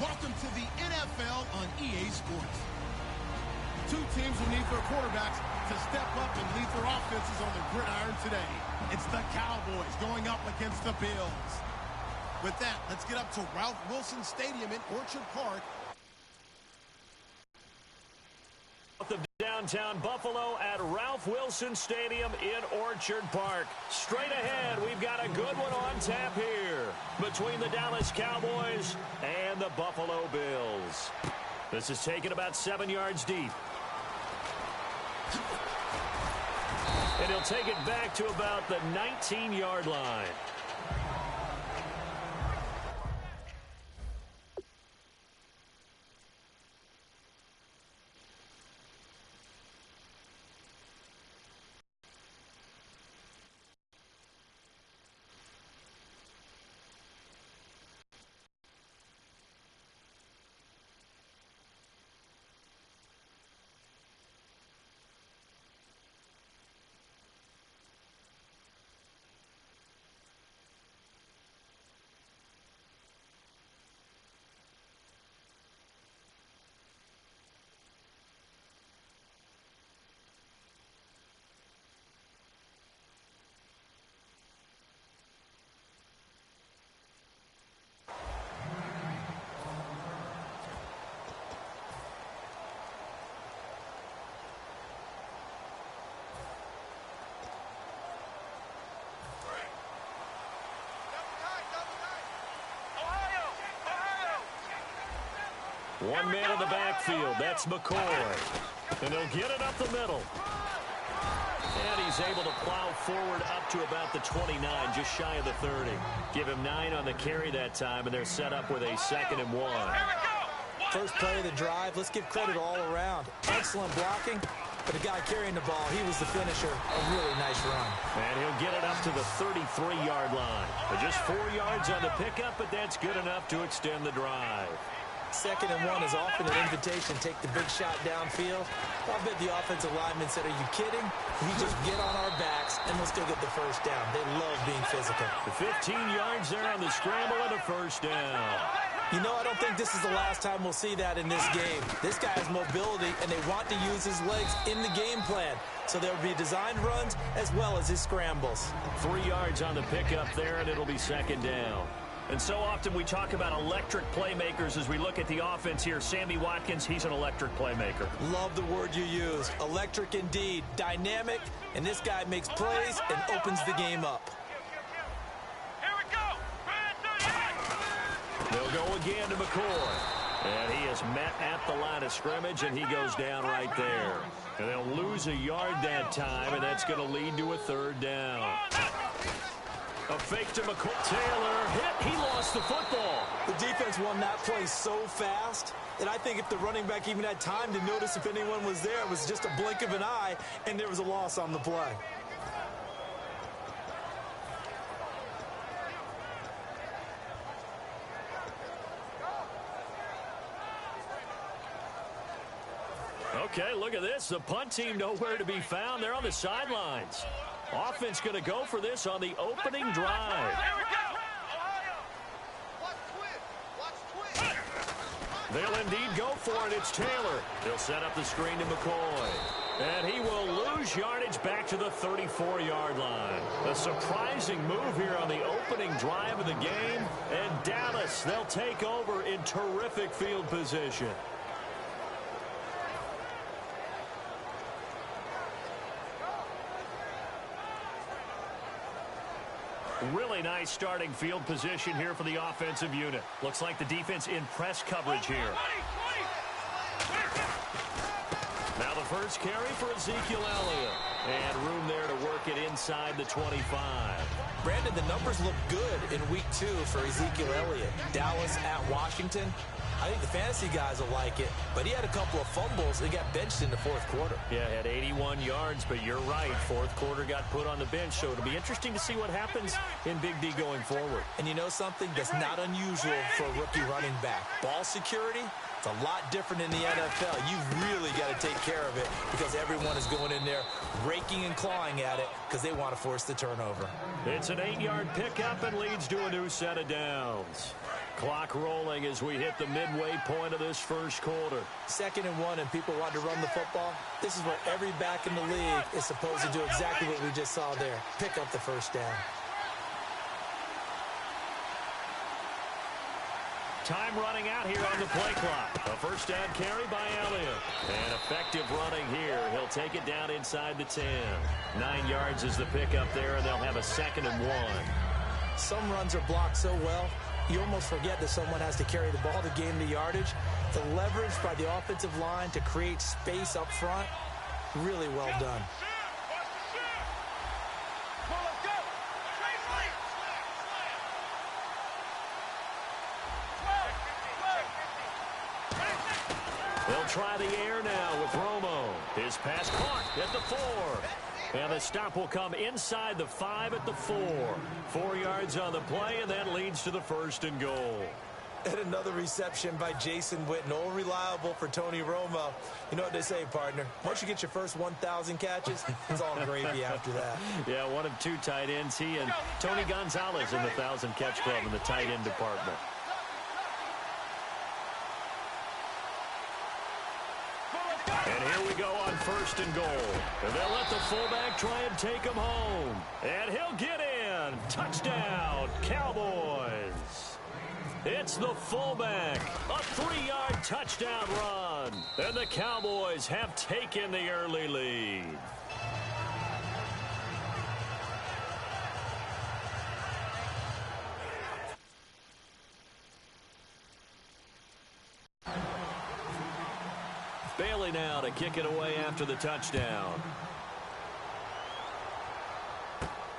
Welcome to the NFL on EA Sports. Two teams will need their quarterbacks to step up and lead their offenses on the gridiron today. It's the Cowboys going up against the Bills. With that, let's get up to Ralph Wilson Stadium in Orchard Park. Of downtown Buffalo at Ralph Wilson Stadium in Orchard Park. Straight ahead, we've got a good one on tap here between the Dallas Cowboys and the Buffalo Bills. This is taken about 7 yards deep. And he'll take it back to about the 19-yard line. One man in the backfield. That's McCoy. And he'll get it up the middle. And he's able to plow forward up to about the 29, just shy of the 30. Give him 9 on the carry that time, and they're set up with a 2nd and 1. First play of the drive. Let's give credit all around. Excellent blocking. But the guy carrying the ball, he was the finisher. A really nice run. And he'll get it up to the 33-yard line. But just 4 yards on the pickup, but that's good enough to extend the drive. 2nd and 1 is often an invitation. Take the big shot downfield. I bet the offensive lineman said, are you kidding? We just get on our backs, and we'll still get the first down. They love being physical. The 15 yards there on the scramble and a first down. You know, I don't think this is the last time we'll see that in this game. This guy has mobility, and they want to use his legs in the game plan. So there will be designed runs as well as his scrambles. 3 yards on the pickup there, and it'll be 2nd down. And so often we talk about electric playmakers as we look at the offense here. Sammy Watkins, he's an electric playmaker. Love the word you use. Electric indeed. Dynamic, and this guy makes plays and opens the game up. They'll go again to McCoy. And he is met at the line of scrimmage, and he goes down right there. And they'll lose a yard that time, and that's going to lead to a 3rd down. A fake to McCoy. Taylor hit. He lost the football. The defense won that play so fast, and I think if the running back even had time to notice if anyone was there, it was just a blink of an eye, and there was a loss on the play. Okay, look at this. The punt team nowhere to be found. They're on the sidelines. Offense going to go for this on the opening drive. They'll indeed go for it. It's Taylor. He'll set up the screen to McCoy. And he will lose yardage back to the 34-yard line. A surprising move here on the opening drive of the game. And Dallas, they'll take over in terrific field position. Really nice starting field position here for the offensive unit. Looks like the defense in press coverage here. Now the first carry for Ezekiel Elliott. And room there to work it inside the 25. Brandon, the numbers look good in week 2 for Ezekiel Elliott. Dallas at Washington. I think the fantasy guys will like it, but he had a couple of fumbles and got benched in the 4th quarter. Yeah, had 81 yards, but you're right. 4th quarter got put on the bench, so it'll be interesting to see what happens in Big D going forward. And you know something? That's not unusual for a rookie running back. Ball security, it's a lot different in the NFL. You've really got to take care of it because everyone is going in there raking and clawing at it because they want to force the turnover. It's an 8-yard pickup and leads to a new set of downs. Clock rolling as we hit the midway point of this first quarter. 2nd and 1, and people want to run the football. This is what every back in the league is supposed to do, exactly what we just saw there. Pick up the first down. Time running out here on the play clock. A first down carry by Elliott. And effective running here. He'll take it down inside the 10. 9 yards is the pickup there, and they'll have a 2nd and 1. Some runs are blocked so well, you almost forget that someone has to carry the ball to gain the yardage. The leverage by the offensive line to create space up front, really well done. They'll try the air now with Romo. His pass caught at the 4. And the stop will come inside the 5 at the 4. 4 yards on the play, and that leads to the 1st and goal. And another reception by Jason Witten, all reliable for Tony Romo. You know what they say, partner. Once you get your first 1,000 catches, it's all gravy after that. Yeah, one of 2 tight ends. He and Tony Gonzalez in the 1,000-catch club in the tight end department. And here we go on 1st and goal. And they'll let the fullback try and take him home. And he'll get in. Touchdown, Cowboys. It's the fullback. A 3-yard touchdown run. And the Cowboys have taken the early lead. Bailey now to kick it away after the touchdown.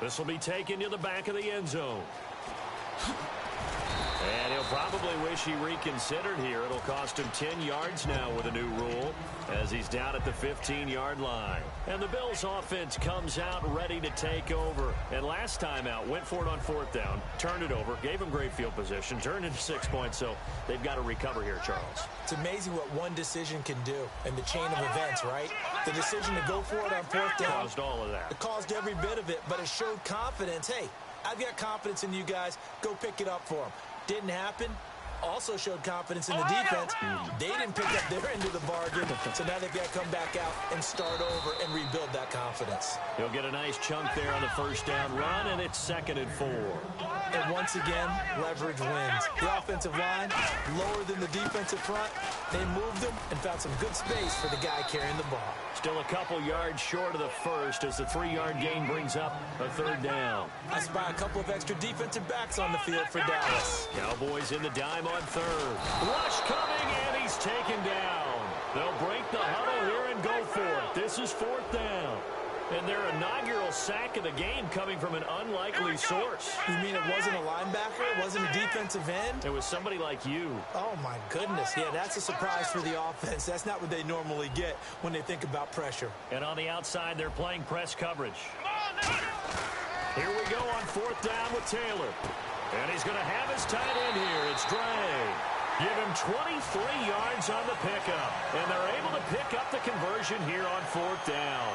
This will be taken to the back of the end zone. And he'll probably wish he reconsidered here. It'll cost him 10 yards now with a new rule as he's down at the 15-yard line. And the Bills offense comes out ready to take over. And last time out, went for it on 4th down, turned it over, gave him great field position, turned into 6 points. So they've got to recover here, Charles. It's amazing what one decision can do in the chain of events, right? The decision to go for it on 4th down. Caused all of that. It caused every bit of it, but it showed confidence. Hey, I've got confidence in you guys. Go pick it up for them. Didn't happen. Also showed confidence in the defense. They didn't pick up their end of the bargain, so now they've got to come back out and start over and rebuild that confidence. He'll get a nice chunk there on the 1st down run, and it's 2nd and 4. And once again, leverage wins. The offensive line, lower than the defensive front. They moved them and found some good space for the guy carrying the ball. Still a couple yards short of the 1st as the 3-yard gain brings up a 3rd down. I spy a couple of extra defensive backs on the field for Dallas. Cowboys in the dime on 3rd. Rush coming, and he's taken down. They'll break the huddle here and go for it. This is 4th down. And their inaugural sack of the game coming from an unlikely source. You mean it wasn't a linebacker? It wasn't a defensive end? It was somebody like you. Oh, my goodness. Yeah, that's a surprise for the offense. That's not what they normally get when they think about pressure. And on the outside, they're playing press coverage. Here we go on 4th down with Taylor. And he's going to have his tight end here. It's Dre. Give him 23 yards on the pickup. And they're able to pick up the conversion here on 4th down.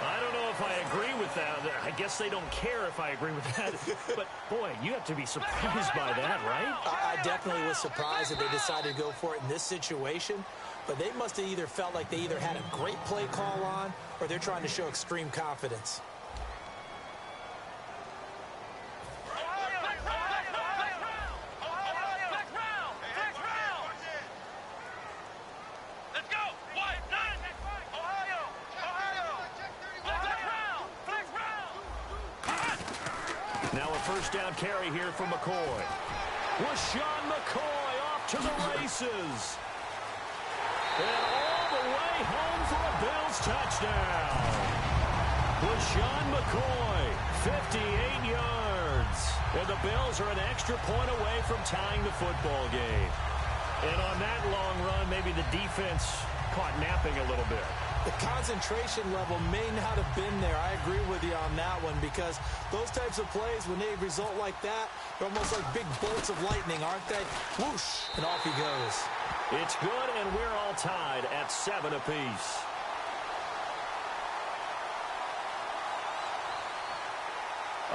I don't know if I agree with that. I guess they don't care if I agree with that. But, boy, you have to be surprised by that, right? I definitely was surprised that they decided to go for it in this situation. But they must have either felt like they either had a great play call on or they're trying to show extreme confidence. Now a first down carry here for McCoy. LaShawn McCoy off to the races. And all the way home for a Bills touchdown. LaShawn McCoy, 58 yards. And the Bills are an extra point away from tying the football game. And on that long run, maybe the defense caught napping a little bit. The concentration level may not have been there. I agree with you on that one because those types of plays, when they result like that, they're almost like big bolts of lightning, aren't they? Whoosh, and off he goes. It's good, and we're all tied at 7 apiece.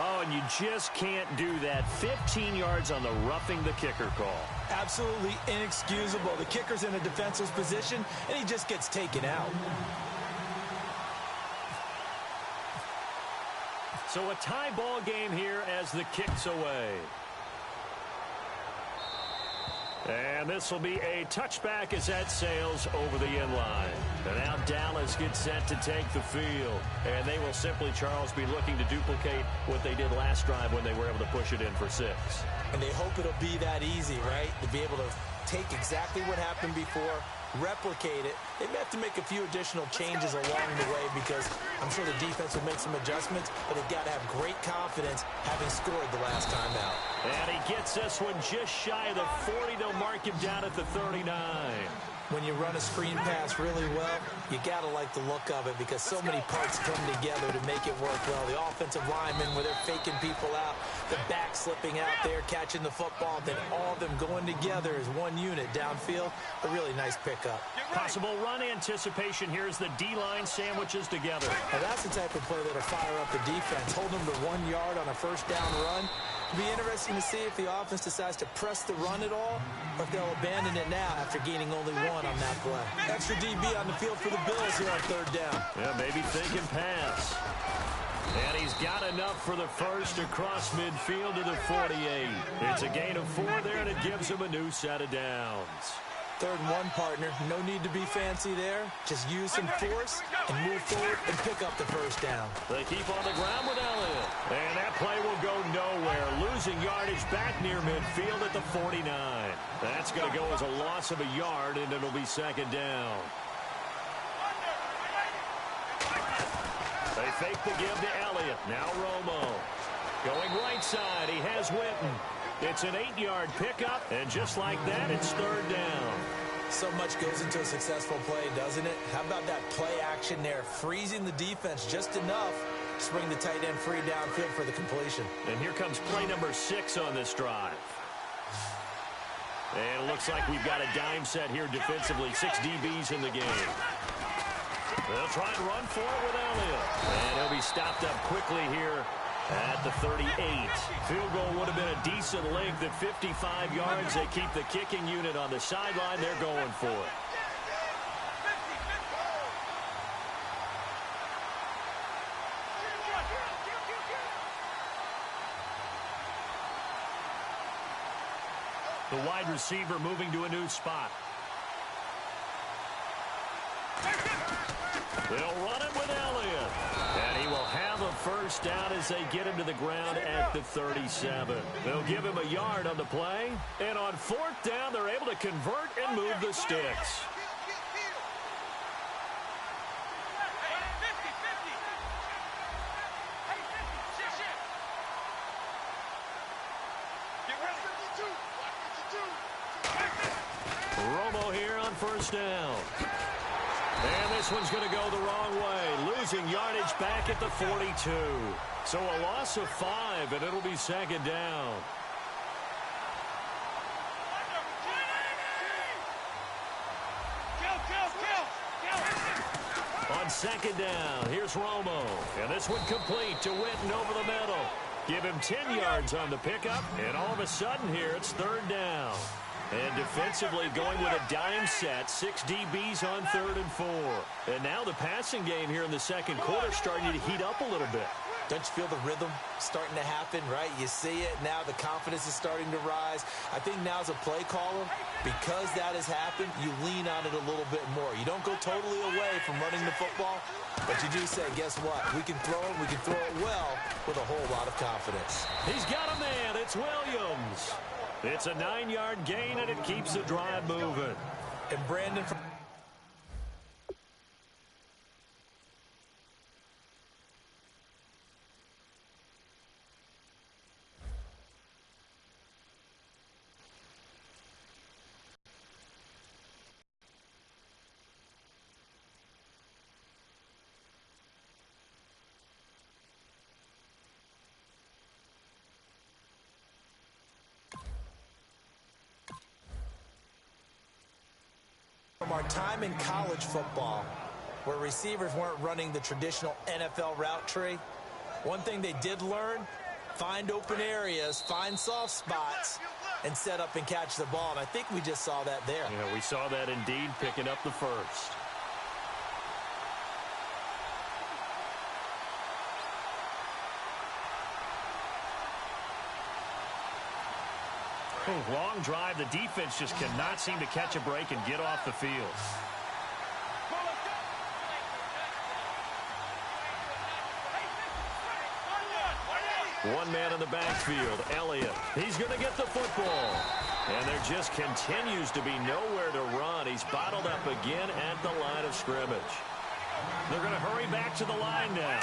Oh, and you just can't do that. 15 yards on the roughing the kicker call. Absolutely inexcusable. The kicker's in a defensive position, and he just gets taken out. So a tie ball game here as the kick's away. And this will be a touchback as that sails over the end line. And now Dallas gets set to take the field. And they will simply, Charles, be looking to duplicate what they did last drive when they were able to push it in for 6. And they hope it'll be that easy, right? To be able to take exactly what happened before, replicate it. They may have to make a few additional changes along the way because I'm sure the defense will make some adjustments, but they've got to have great confidence having scored the last time out. And he gets this one just shy of the 40. They'll mark him down at the 39. When you run a screen pass really well, you got to like the look of it because so many parts come together to make it work well. The offensive linemen, where they're faking people out, the back slipping out there, catching the football, then all of them going together as one unit downfield. A really nice pickup. Possible run anticipation here as the D-line sandwiches together. Now that's the type of play that'll fire up the defense. Hold them to 1 yard on a first down run. It'll be interesting to see if the offense decides to press the run at all, or if they'll abandon it now after gaining only 1 on that play. Extra DB on the field for the Bills here on third down. Yeah, maybe thinking pass. And he's got enough for the first across midfield to the 48. It's a gain of 4 there, and it gives him a new set of downs. 3rd and 1, partner. No need to be fancy there. Just use some force and move forward and pick up the first down. They keep on the ground with Elliott. And that play will go nowhere. Losing yardage back near midfield at the 49. That's going to go as a loss of a yard, and it'll be 2nd down. They fake the give to Elliott. Now Romo. Going right side. He has Witten. It's an 8-yard pickup, and just like that, it's 3rd down. So much goes into a successful play, doesn't it? How about that play action there, freezing the defense just enough to bring the tight end free downfield for the completion. And here comes play number 6 on this drive. And it looks like we've got a dime set here defensively. 6 DBs in the game. They'll try and run for it with Elliott. And he'll be stopped up quickly here at the 38. Field goal would have been a decent length at 55 yards. They keep the kicking unit on the sideline. They're going for it. The wide receiver moving to a new spot. They'll run it with Elliott. And he will have a first down as they get him to the ground at the 37. They'll give him a yard on the play. And on 4th down, they're able to convert and move the sticks. Romo here on 1st down. And this one's going to go the wrong way. Losing yardage back at the 42. So a loss of 5, and it'll be 2nd down. On 2nd down, here's Romo. And this one complete to Witten over the middle. Give him 10 yards on the pickup, and all of a sudden here it's 3rd down. And defensively going with a dime set, 6 DBs on 3rd and 4. And now the passing game here in the 2nd quarter starting to heat up a little bit. Don't you feel the rhythm starting to happen, right? You see it. Now the confidence is starting to rise. I think now as a play caller, because that has happened, you lean on it a little bit more. You don't go totally away from running the football, but you do say, guess what? We can throw it. We can throw it well with a whole lot of confidence. He's got a man. It's Williams. It's a 9-yard gain, and it keeps the drive moving. And Brandon... From our time in college football, where receivers weren't running the traditional NFL route tree, one thing they did learn find open areas, find soft spots, and set up and catch the ball. And I think we just saw that there. Yeah, we saw that indeed, picking up the first. Long drive. The defense just cannot seem to catch a break and get off the field. One man in the backfield, Elliott. He's going to get the football. And there just continues to be nowhere to run. He's bottled up again at the line of scrimmage. They're going to hurry back to the line now.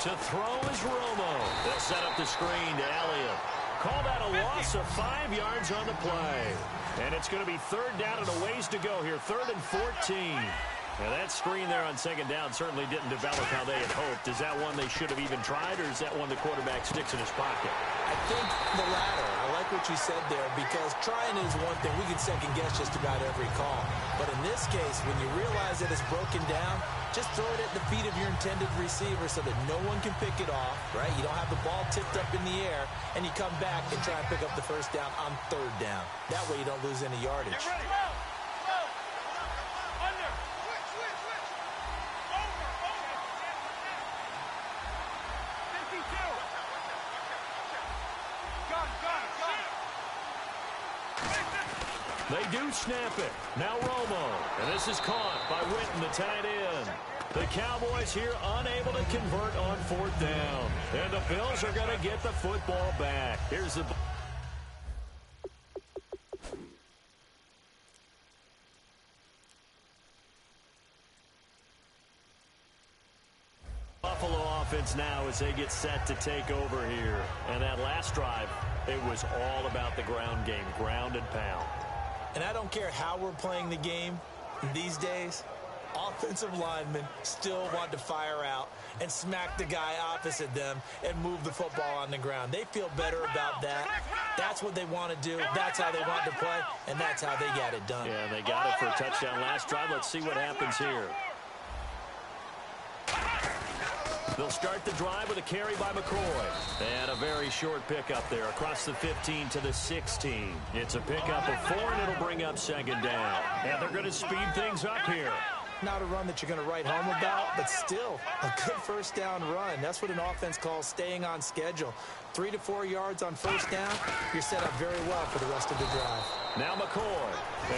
To throw is Romo. They'll set up the screen to Elliott. Call that a loss of 5 yards on the play. And it's going to be third down and a ways to go here. 3rd and 14. Now that screen there on second down certainly didn't develop how they had hoped. Is that one they should have even tried, or is that one the quarterback sticks in his pocket? I think the latter. I like what you said there, because trying is one thing. We can second guess just about every call. But in this case, when you realize that it's broken down, just throw it at the feet of your intended receiver so that no one can pick it off, right? You don't have the ball tipped up in the air, and you come back and try and pick up the first down on 3rd down. That way you don't lose any yardage. Get ready. Under. Switch. Over. 52. Got it. They do snap it. Now Romo. And this is caught by Witten, the tight end. The Cowboys here unable to convert on 4th down. And the Bills are going to get the football back. Here's the... Buffalo offense now as they get set to take over here. And that last drive, it was all about the ground game, ground and pound. And I don't care how we're playing the game these days, offensive linemen still want to fire out and smack the guy opposite them and move the football on the ground. They feel better about that. That's what they want to do. That's how they want to play, and that's how they got it done. Yeah, they got it for a touchdown last drive. Let's see what happens here. They'll start the drive with a carry by McCoy. And a very short pickup there across the 15 to the 16. It's a pickup of 4, and it'll bring up 2nd down. And they're going to speed things up here. Not a run that you're going to write home about, but still a good first down run. That's what an offense calls staying on schedule. 3 to 4 yards on first down, you're set up very well for the rest of the drive. Now McCoy,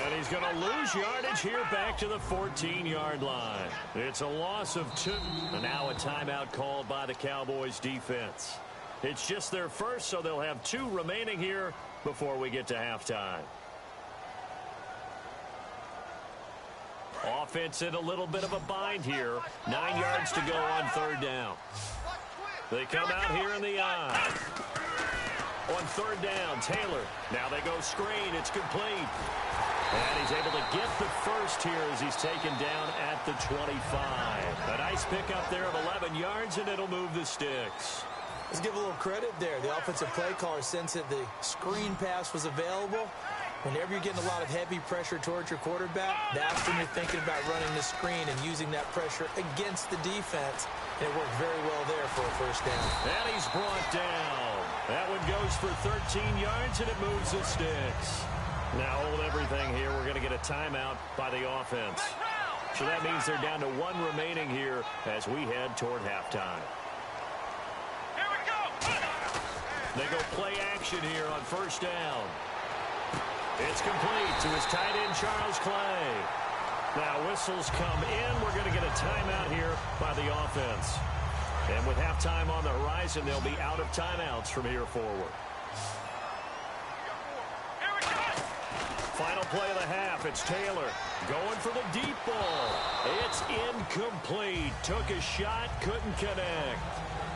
and he's going to lose yardage here back to the 14-yard line. It's a loss of 2. And now a timeout called by the Cowboys defense. It's just their first, so they'll have 2 remaining here before we get to halftime. Offense in a little bit of a bind here. 9 yards to go on 3rd down. They come out here in the eye. On 3rd down, Taylor. Now they go screen. It's complete. And he's able to get the first here as he's taken down at the 25. A nice pickup there of 11 yards, and it'll move the sticks. Let's give a little credit there. The offensive play caller sensed that the screen pass was available. Whenever you're getting a lot of heavy pressure towards your quarterback, that's when you're thinking about running the screen and using that pressure against the defense. And it worked very well there for a first down. And he's brought down. That one goes for 13 yards, and it moves the sticks. Now hold everything here. We're going to get a timeout by the offense. So that means they're down to 1 remaining here as we head toward halftime. Here we go. They go play action here on first down. It's complete to his tight end, Charles Clay. Now whistles come in. We're going to get a timeout here by the offense. And with halftime on the horizon, they'll be out of timeouts from here forward. Here we go. Final play of the half. It's Taylor going for the deep ball. It's incomplete. Took a shot, couldn't connect.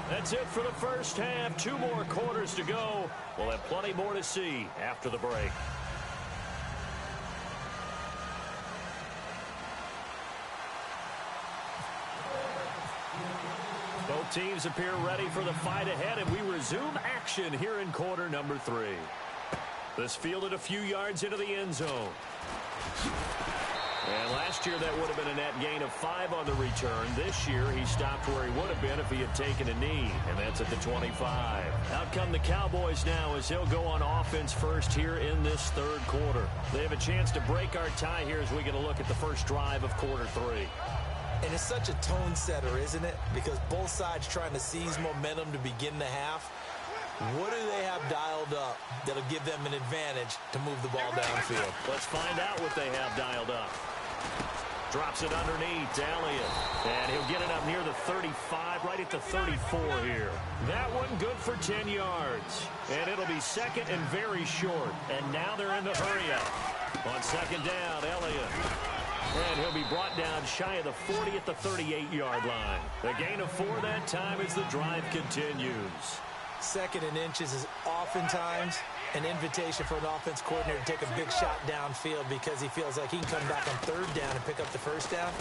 That's it for the first half. 2 more quarters to go. We'll have plenty more to see after the break. Both teams appear ready for the fight ahead, and we resume action here in quarter number 3. This fielded a few yards into the end zone. And last year, that would have been a net gain of 5 on the return. This year, he stopped where he would have been if he had taken a knee, and that's at the 25. Out come the Cowboys now as he'll go on offense first here in this third quarter. They have a chance to break our tie here as we get a look at the first drive of quarter 3. And it's such a tone setter, isn't it? Because both sides trying to seize momentum to begin the half. What do they have dialed up that'll give them an advantage to move the ball downfield? Let's find out what they have dialed up. Drops it underneath to Elliott. And he'll get it up near the 35, right at the 34 here. That one good for 10 yards. And it'll be second and very short. And now they're in the hurry-up. On second down, Elliott. And he'll be brought down shy of the 40 at the 38-yard line. A gain of 4 that time as the drive continues. Second and inches is oftentimes an invitation for an offense coordinator to take a big shot downfield because he feels like he can come back on third down and pick up the first down.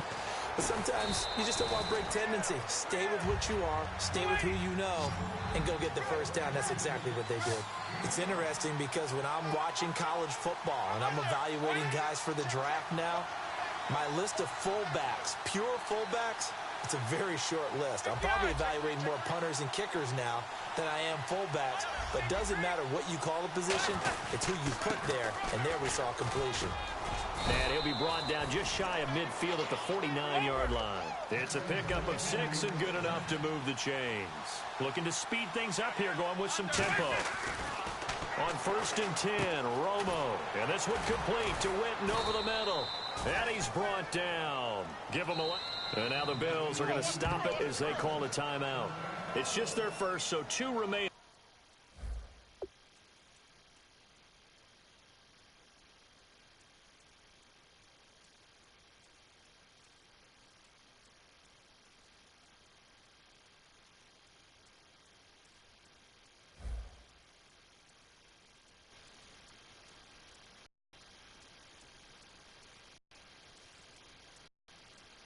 But sometimes you just don't want to break tendency. Stay with what you are, stay with who you know, and go get the first down. That's exactly what they did. It's interesting because when I'm watching college football and I'm evaluating guys for the draft now, my list of fullbacks, pure fullbacks, it's a very short list. I'm probably evaluating more punters and kickers now than I am fullbacks. But it doesn't matter what you call a position, it's who you put there. And there we saw completion. And he'll be brought down just shy of midfield at the 49-yard line. It's a pickup of 6 and good enough to move the chains. Looking to speed things up here, going with some tempo. On first and 10, Romo. And this one complete to Witten over the middle. And he's brought down. Give him a... And now the Bills are going to stop it as they call a timeout. It's just their first, so 2 remain.